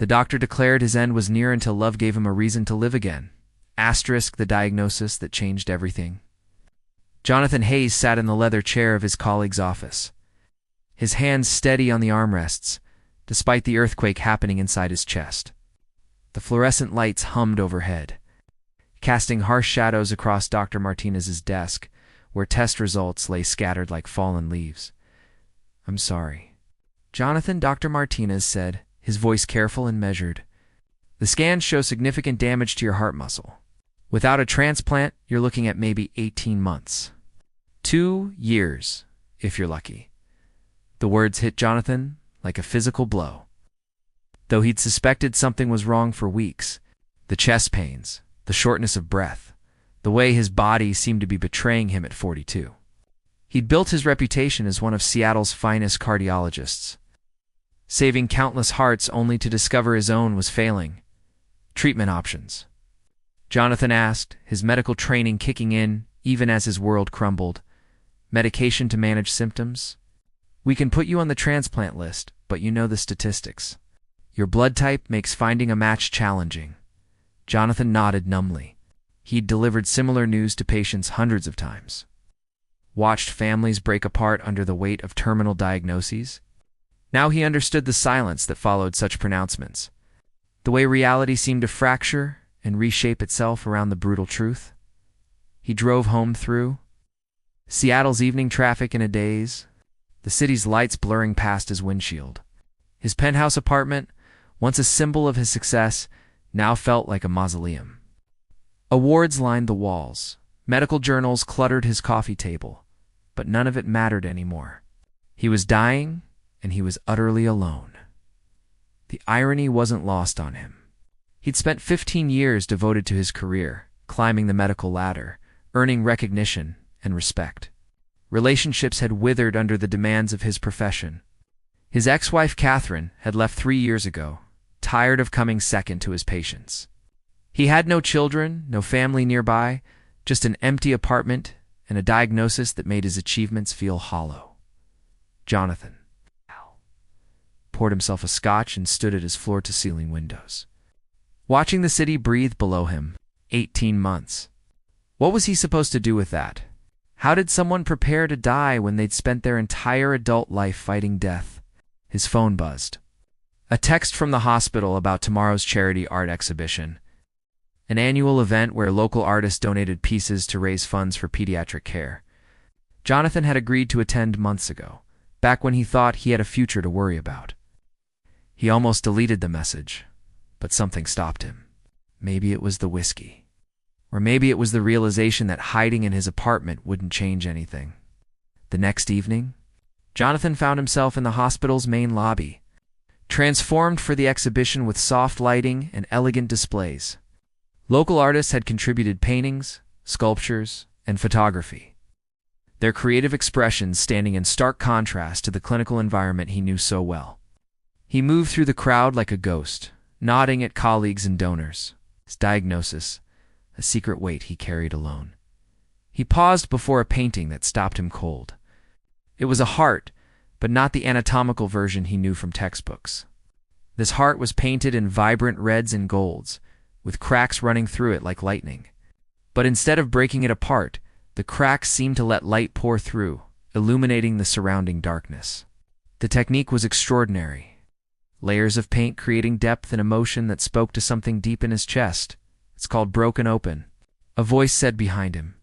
The doctor declared his end was near until love gave him a reason to live again. Asterisk the diagnosis that changed everything. Jonathan Hayes sat in the leather chair of his colleague's office, his hands steady on the armrests, despite the earthquake happening inside his chest. The fluorescent lights hummed overhead, casting harsh shadows across Dr. Martinez's desk, where test results lay scattered like fallen leaves. "I'm sorry, Jonathan," Dr. Martinez said, his voice careful and measured. "The scans show significant damage to your heart muscle. Without a transplant, you're looking at maybe 18 months. 2 years, if you're lucky." The words hit Jonathan like a physical blow. Though he'd suspected something was wrong for weeks, the chest pains, the shortness of breath, the way his body seemed to be betraying him at 42. He'd built his reputation as one of Seattle's finest cardiologists, saving countless hearts only to discover his own was failing. Treatment options. Jonathan asked, his medical training kicking in even as his world crumbled. Medication to manage symptoms? "We can put you on the transplant list, but you know the statistics. Your blood type makes finding a match challenging." Jonathan nodded numbly. He'd delivered similar news to patients hundreds of times. Watched families break apart under the weight of terminal diagnoses. Now he understood the silence that followed such pronouncements, the way reality seemed to fracture and reshape itself around the brutal truth. He drove home through Seattle's evening traffic in a daze, the city's lights blurring past his windshield. His penthouse apartment, once a symbol of his success, now felt like a mausoleum. Awards lined the walls. Medical journals cluttered his coffee table, but none of it mattered anymore. He was dying, and he was utterly alone. The irony wasn't lost on him. He'd spent 15 years devoted to his career, climbing the medical ladder, earning recognition and respect. Relationships had withered under the demands of his profession. His ex-wife, Catherine, had left 3 years ago, tired of coming second to his patients. He had no children, no family nearby, just an empty apartment and a diagnosis that made his achievements feel hollow. Jonathan poured himself a scotch and stood at his floor-to-ceiling windows, watching the city breathe below him. 18 months. What was he supposed to do with that? How did someone prepare to die when they'd spent their entire adult life fighting death? His phone buzzed. A text from the hospital about tomorrow's charity art exhibition, an annual event where local artists donated pieces to raise funds for pediatric care. Jonathan had agreed to attend months ago, back when he thought he had a future to worry about. He almost deleted the message, but something stopped him. Maybe it was the whiskey. Or maybe it was the realization that hiding in his apartment wouldn't change anything. The next evening, Jonathan found himself in the hospital's main lobby, transformed for the exhibition with soft lighting and elegant displays. Local artists had contributed paintings, sculptures, and photography, their creative expressions standing in stark contrast to the clinical environment he knew so well. He moved through the crowd like a ghost, nodding at colleagues and donors. His diagnosis, a secret weight he carried alone. He paused before a painting that stopped him cold. It was a heart, but not the anatomical version he knew from textbooks. This heart was painted in vibrant reds and golds, with cracks running through it like lightning. But instead of breaking it apart, the cracks seemed to let light pour through, illuminating the surrounding darkness. The technique was extraordinary. Layers of paint creating depth and emotion that spoke to something deep in his chest. "It's called Broken Open," a voice said behind him.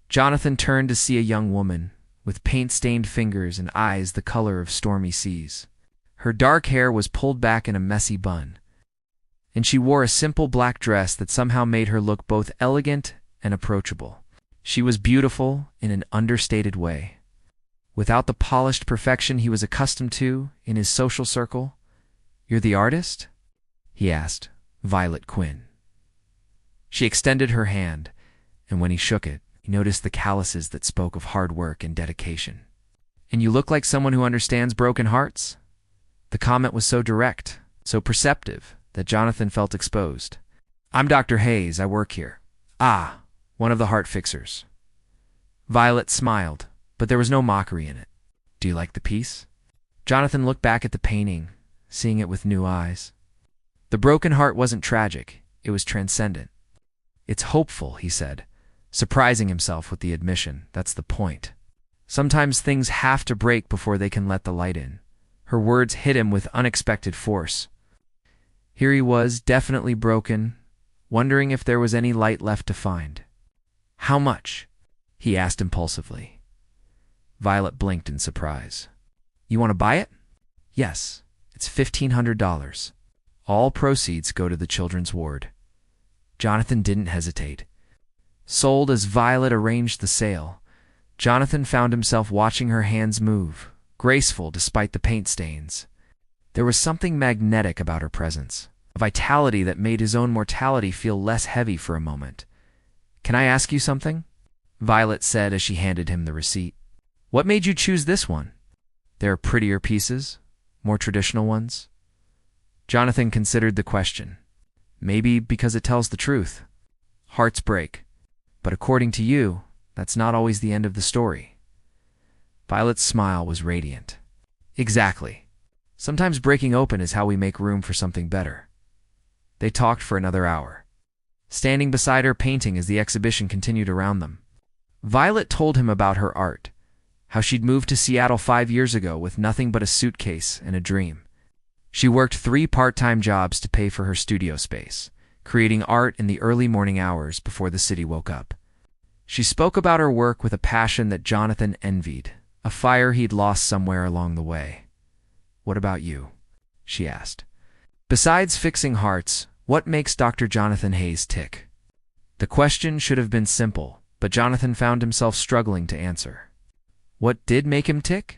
Jonathan turned to see a young woman, with paint-stained fingers and eyes the color of stormy seas. Her dark hair was pulled back in a messy bun, and she wore a simple black dress that somehow made her look both elegant and approachable. She was beautiful in an understated way, without the polished perfection he was accustomed to in his social circle. "You're the artist?" he asked. "Violet Quinn." She extended her hand, and when he shook it, he noticed the calluses that spoke of hard work and dedication. "And you look like someone who understands broken hearts?" The comment was so direct, so perceptive, that Jonathan felt exposed. "I'm Dr. Hayes. I work here." "Ah, one of the heart fixers." Violet smiled, but there was no mockery in it. "Do you like the piece?" Jonathan looked back at the painting, seeing it with new eyes. The broken heart wasn't tragic, it was transcendent. It's hopeful, he said, surprising himself with the admission. That's the point. Sometimes things have to break before they can let the light in. Her words hit him with unexpected force. Here he was, definitely broken, wondering if there was any light left to find. How much? He asked impulsively. Violet blinked in surprise. You want to buy it? Yes, it's $1,500. All proceeds go to the children's ward. Jonathan didn't hesitate. Sold as Violet arranged the sale, Jonathan found himself watching her hands move, graceful despite the paint stains. There was something magnetic about her presence, a vitality that made his own mortality feel less heavy for a moment. Can I ask you something? Violet said as she handed him the receipt. What made you choose this one? There are prettier pieces, more traditional ones. Jonathan considered the question. Maybe because it tells the truth. Hearts break. But according to you, that's not always the end of the story. Violet's smile was radiant. Exactly. Sometimes breaking open is how we make room for something better. They talked for another hour, standing beside her painting as the exhibition continued around them. Violet told him about her art, how she'd moved to Seattle 5 years ago with nothing but a suitcase and a dream. She worked 3 part-time jobs to pay for her studio space, creating art in the early morning hours before the city woke up. She spoke about her work with a passion that Jonathan envied, a fire he'd lost somewhere along the way. What about you? She asked. Besides fixing hearts, what makes Dr. Jonathan Hayes tick? The question should have been simple, but Jonathan found himself struggling to answer. What did make him tick?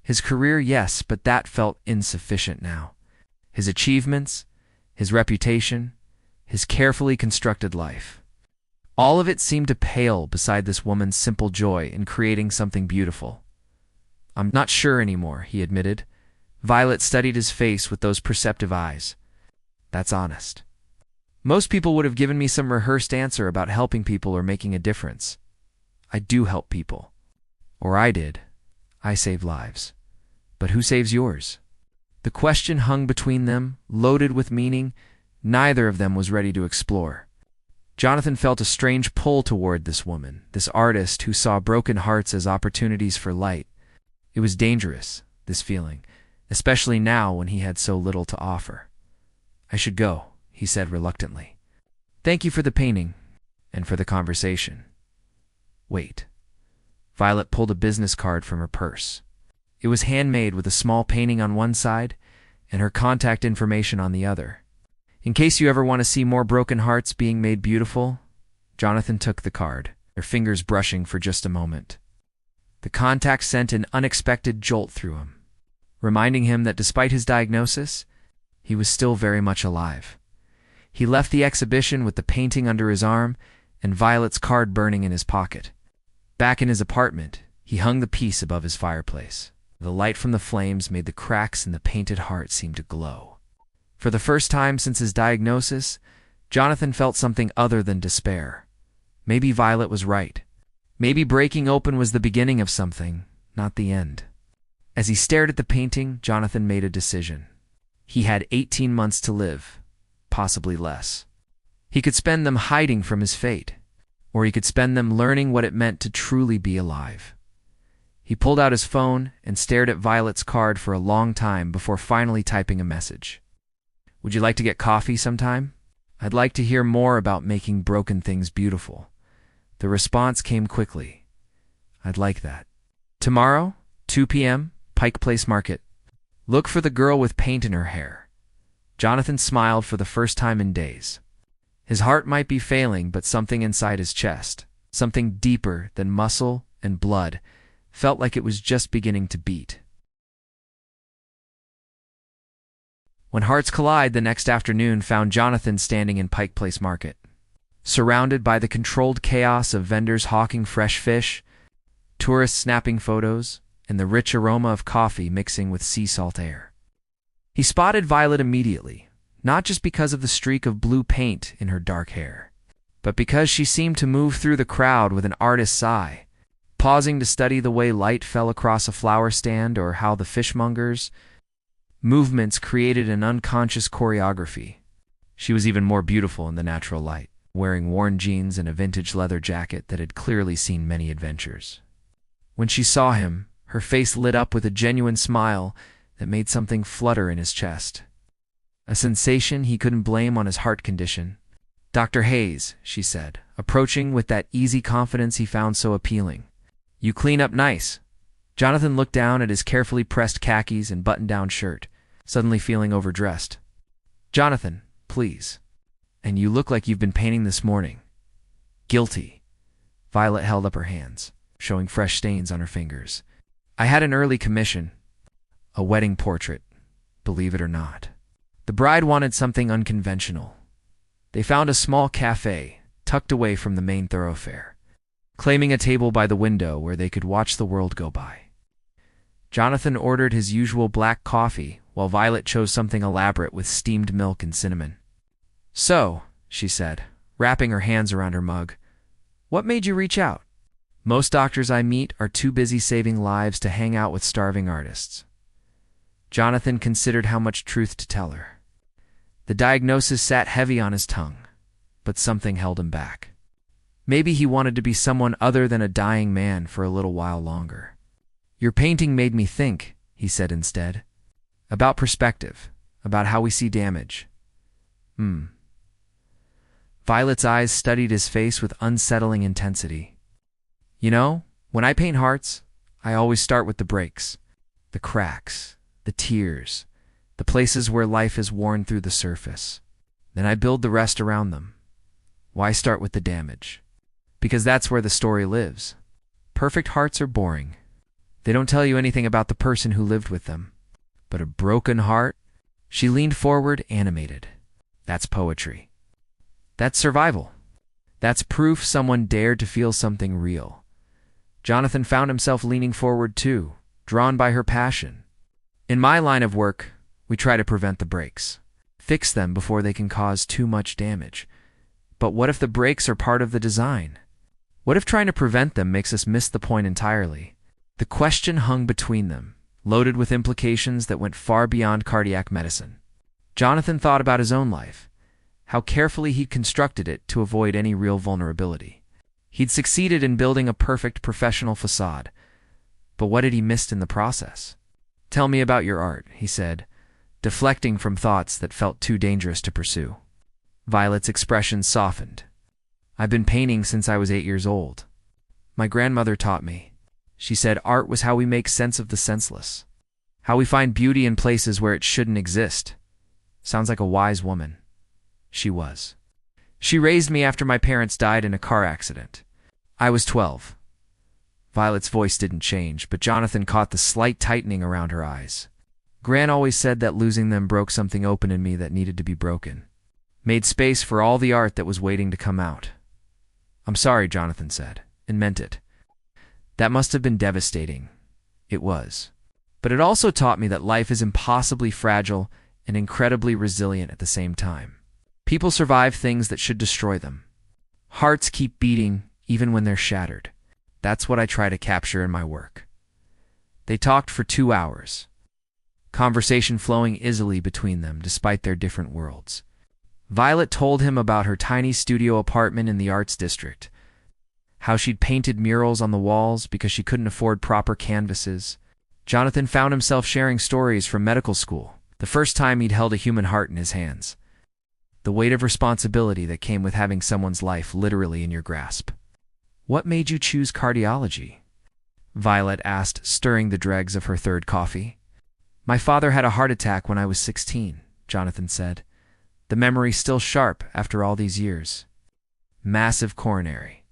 His career, yes, but that felt insufficient now. His achievements, his reputation, his carefully constructed life. All of it seemed to pale beside this woman's simple joy in creating something beautiful. I'm not sure anymore, he admitted. Violet studied his face with those perceptive eyes. That's honest. Most people would have given me some rehearsed answer about helping people or making a difference. I do help people. Or I did. I save lives. But who saves yours? The question hung between them, loaded with meaning. Neither of them was ready to explore. Jonathan felt a strange pull toward this woman, this artist who saw broken hearts as opportunities for light. It was dangerous, this feeling, especially now when he had so little to offer. I should go, he said reluctantly. Thank you for the painting, and for the conversation. Wait. Violet pulled a business card from her purse. It was handmade with a small painting on one side and her contact information on the other. In case you ever want to see more broken hearts being made beautiful, Jonathan took the card, their fingers brushing for just a moment. The contact sent an unexpected jolt through him, reminding him that despite his diagnosis, he was still very much alive. He left the exhibition with the painting under his arm and Violet's card burning in his pocket. Back in his apartment, he hung the piece above his fireplace. The light from the flames made the cracks in the painted heart seem to glow. For the first time since his diagnosis, Jonathan felt something other than despair. Maybe Violet was right. Maybe breaking open was the beginning of something, not the end. As he stared at the painting, Jonathan made a decision. He had 18 months to live, possibly less. He could spend them hiding from his fate, or he could spend them learning what it meant to truly be alive. He pulled out his phone and stared at Violet's card for a long time before finally typing a message. Would you like to get coffee sometime? I'd like to hear more about making broken things beautiful. The response came quickly. I'd like that. Tomorrow, 2 p.m., Pike Place Market. Look for the girl with paint in her hair. Jonathan smiled for the first time in days. His heart might be failing, but something inside his chest, something deeper than muscle and blood, felt like it was just beginning to beat. When Hearts Collide the next afternoon found Jonathan standing in Pike Place Market, surrounded by the controlled chaos of vendors hawking fresh fish, tourists snapping photos, and the rich aroma of coffee mixing with sea salt air. He spotted Violet immediately, not just because of the streak of blue paint in her dark hair, but because she seemed to move through the crowd with an artist's eye, pausing to study the way light fell across a flower stand or how the fishmongers Movements created an unconscious choreography. She was even more beautiful in the natural light, wearing worn jeans and a vintage leather jacket that had clearly seen many adventures. When she saw him, her face lit up with a genuine smile that made something flutter in his chest. A sensation he couldn't blame on his heart condition. "Dr. Hayes," she said, approaching with that easy confidence he found so appealing. "You clean up nice." Jonathan looked down at his carefully pressed khakis and button-down shirt, suddenly feeling overdressed. "Jonathan, please. And you look like you've been painting this morning." "Guilty." Violet held up her hands, showing fresh stains on her fingers. "I had an early commission. A wedding portrait, believe it or not. The bride wanted something unconventional. They found a small cafe, tucked away from the main thoroughfare, claiming a table by the window where they could watch the world go by." Jonathan ordered his usual black coffee, while Violet chose something elaborate with steamed milk and cinnamon. "So," she said, wrapping her hands around her mug, "what made you reach out?" "Most doctors I meet are too busy saving lives to hang out with starving artists." Jonathan considered how much truth to tell her. The diagnosis sat heavy on his tongue, but something held him back. Maybe he wanted to be someone other than a dying man for a little while longer. "Your painting made me think," he said instead. "About perspective, about how we see damage." Violet's eyes studied his face with unsettling intensity. "You know, when I paint hearts, I always start with the breaks, the cracks, the tears, the places where life is worn through the surface. Then I build the rest around them. Why start with the damage? Because that's where the story lives. Perfect hearts are boring. They don't tell you anything about the person who lived with them. But a broken heart?" She leaned forward, animated. "That's poetry. That's survival. That's proof someone dared to feel something real." Jonathan found himself leaning forward too, drawn by her passion. "In my line of work, we try to prevent the breaks. Fix them before they can cause too much damage. But what if the breaks are part of the design? What if trying to prevent them makes us miss the point entirely?" The question hung between them, loaded with implications that went far beyond cardiac medicine. Jonathan thought about his own life, how carefully he'd constructed it to avoid any real vulnerability. He'd succeeded in building a perfect professional facade, but what had he missed in the process? "Tell me about your art," he said, deflecting from thoughts that felt too dangerous to pursue. Violet's expression softened. "I've been painting since I was 8 years old. My grandmother taught me. She said art was how we make sense of the senseless, how we find beauty in places where it shouldn't exist." Sounds like a wise woman. She was. "She raised me after my parents died in a car accident. I was 12. Violet's voice didn't change, but Jonathan caught the slight tightening around her eyes. "Gran always said that losing them broke something open in me that needed to be broken. Made space for all the art that was waiting to come out." "I'm sorry," Jonathan said, and meant it. "That must have been devastating." It was. But it also taught me that life is impossibly fragile and incredibly resilient at the same time. People survive things that should destroy them. Hearts keep beating even when they're shattered. That's what I try to capture in my work." They talked for 2 hours, conversation flowing easily between them despite their different worlds. Violet told him about her tiny studio apartment in the Arts District, how she'd painted murals on the walls because she couldn't afford proper canvases. Jonathan found himself sharing stories from medical school, the first time he'd held a human heart in his hands. The weight of responsibility that came with having someone's life literally in your grasp. "What made you choose cardiology?" Violet asked, stirring the dregs of her third coffee. "My father had a heart attack when I was 16, Jonathan said, the memory still sharp after all these years. Massive coronary.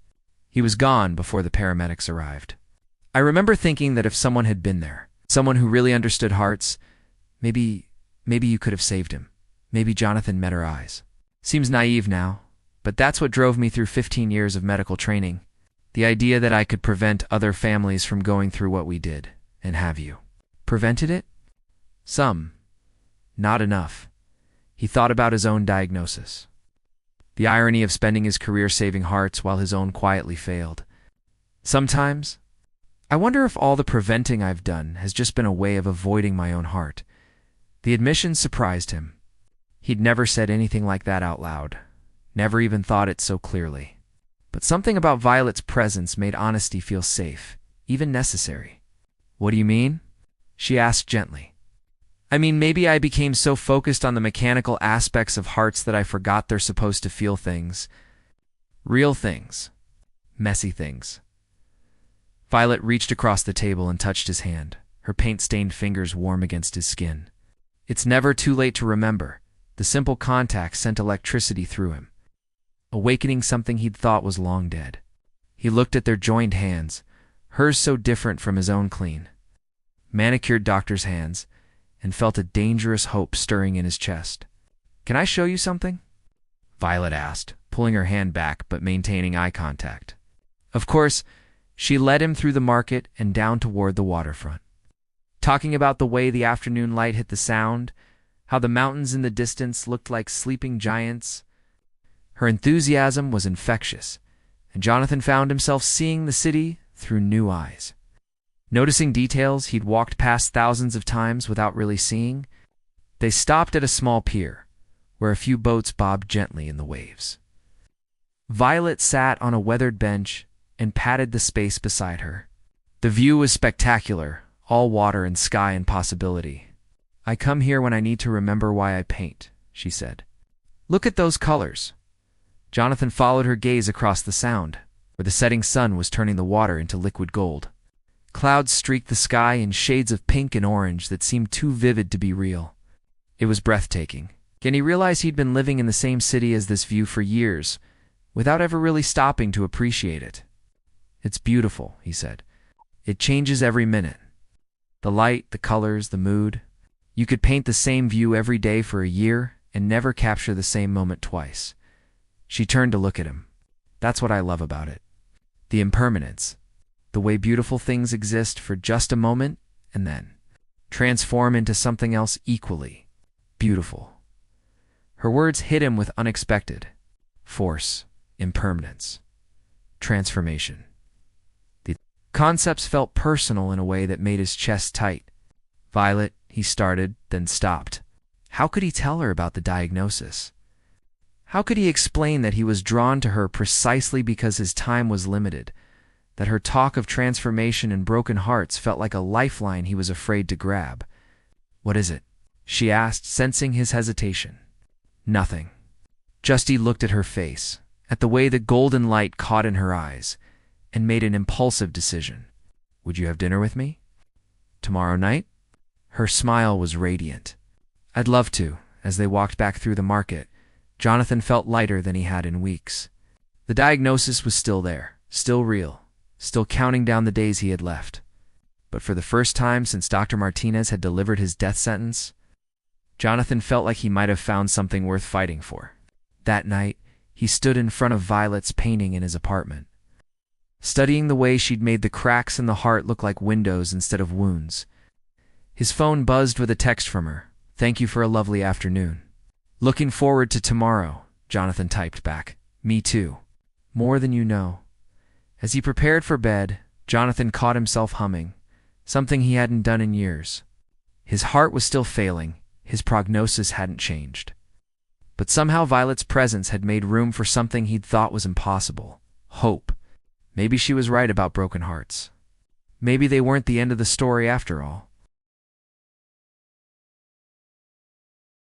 He was gone before the paramedics arrived. I remember thinking that if someone had been there, someone who really understood hearts, maybe you could have saved him." Maybe Jonathan met her eyes. "Seems naive now, but that's what drove me through 15 years of medical training. The idea that I could prevent other families from going through what we did. And have you?" "Prevented it?" "Some. Not enough." He thought about his own diagnosis. The irony of spending his career saving hearts while his own quietly failed. "Sometimes, I wonder if all the preventing I've done has just been a way of avoiding my own heart. The admission surprised him. He'd never said anything like that out loud, never even thought it so clearly. But something about Violet's presence made honesty feel safe, even necessary. "What do you mean?" she asked gently. "I mean, maybe I became so focused on the mechanical aspects of hearts that I forgot they're supposed to feel things. Real things. Messy things." Violet reached across the table and touched his hand, her paint-stained fingers warm against his skin. It's never too late to remember. The simple contact sent electricity through him, awakening something he'd thought was long dead. He looked at their joined hands, hers so different from his own clean, manicured doctor's hands, and felt a dangerous hope stirring in his chest. "Can I show you something?" Violet asked, pulling her hand back but maintaining eye contact. Of course, she led him through the market and down toward the waterfront, talking about the way the afternoon light hit the sound, how the mountains in the distance looked like sleeping giants. Her enthusiasm was infectious, and Jonathan found himself seeing the city through new eyes. Noticing details he'd walked past thousands of times without really seeing. They stopped at a small pier, where a few boats bobbed gently in the waves. Violet sat on a weathered bench and patted the space beside her. The view was spectacular, all water and sky and possibility. "I come here when I need to remember why I paint," she said. "Look at those colors." Jonathan followed her gaze across the Sound, where the setting sun was turning the water into liquid gold. Clouds streaked the sky in shades of pink and orange that seemed too vivid to be real. It was breathtaking, and he realized he'd been living in the same city as this view for years, without ever really stopping to appreciate it. "It's beautiful," he said. "It changes every minute. The light, the colors, the mood. You could paint the same view every day for a year and never capture the same moment twice." She turned to look at him. "That's what I love about it. The impermanence. The way beautiful things exist for just a moment and then transform into something else equally beautiful." Her words hit him with unexpected force, impermanence, transformation. The concepts felt personal in a way that made his chest tight. "Violet," he started, then stopped. How could he tell her about the diagnosis? How could he explain that he was drawn to her precisely because his time was limited, that her talk of transformation and broken hearts felt like a lifeline he was afraid to grab? "What is it?" she asked, sensing his hesitation. "Nothing." Just he looked at her face, at the way the golden light caught in her eyes, and made an impulsive decision. "Would you have dinner with me? Tomorrow night?" Her smile was radiant. "I'd love to." As they walked back through the market, Jonathan felt lighter than he had in weeks. The diagnosis was still there, still real, still counting down the days he had left. But for the first time since Dr. Martinez had delivered his death sentence, Jonathan felt like he might have found something worth fighting for. That night, he stood in front of Violet's painting in his apartment, studying the way she'd made the cracks in the heart look like windows instead of wounds. His phone buzzed with a text from her. "Thank you for a lovely afternoon." "Looking forward to tomorrow," Jonathan typed back. "Me too. More than you know." As he prepared for bed, Jonathan caught himself humming, something he hadn't done in years. His heart was still failing, his prognosis hadn't changed. But somehow Violet's presence had made room for something he'd thought was impossible. Hope. Maybe she was right about broken hearts. Maybe they weren't the end of the story after all.